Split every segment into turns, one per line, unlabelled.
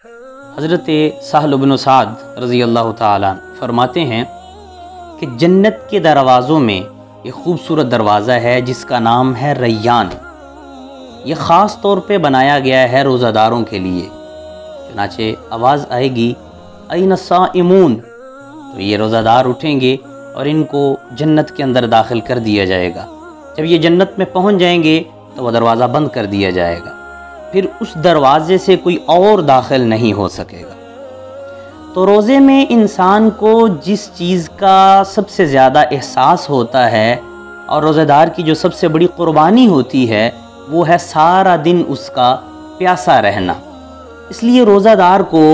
حضرت سہل بن سعد رضی اللہ تعالیٰ فرماتے ہیں کہ جنت کے دروازوں میں ایک خوبصورت دروازہ ہے جس کا نام ہے ریان۔ یہ خاص طور پہ بنایا گیا ہے روزہ داروں کے لیے۔ چنانچہ آواز آئے گی این الصائمون، تو یہ روزہ دار اٹھیں گے اور ان کو جنت کے اندر داخل کر دیا جائے گا۔ جب یہ جنت میں پہنچ جائیں گے تو وہ دروازہ بند کر دیا جائے گا، پھر اس دروازے سے کوئی اور داخل نہیں ہو سکے گا۔ تو روزے میں انسان کو جس چیز کا سب سے زیادہ احساس ہوتا ہے اور روزہ دار کی جو سب سے بڑی قربانی ہوتی ہے وہ ہے سارا دن اس کا پیاسا رہنا۔ اس لیے روزہ دار کو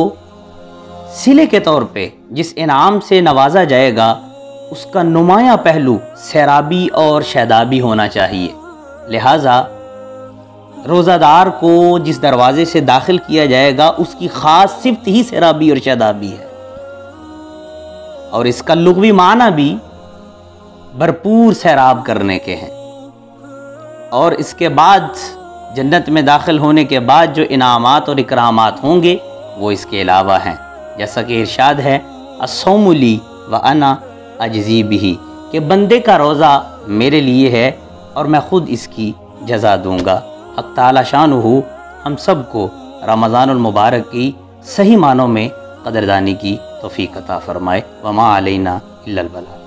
صلے کے طور پہ جس انعام سے نوازا جائے گا اس کا نمایاں پہلو سیرابی اور شیدابی ہونا چاہیے۔ لہٰذا روزہ دار کو جس دروازے سے داخل کیا جائے گا اس کی خاص صفت ہی سیرابی اور شیدابی ہے، اور اس کا لغوی معنی بھی بھرپور سیراب کرنے کے ہیں۔ اور اس کے بعد جنت میں داخل ہونے کے بعد جو انعامات اور اکرامات ہوں گے وہ اس کے علاوہ ہیں، جیسا کہ ارشاد ہے الصوم لی وانا اجزی بہ، کہ بندے کا روزہ میرے لیے ہے اور میں خود اس کی جزا دوں گا۔ حق تعالی شانہ ہم سب کو رمضان المبارک کی صحیح معنوں میں قدردانی کی توفیق عطا فرمائے۔ وما علینا الا البلاغ۔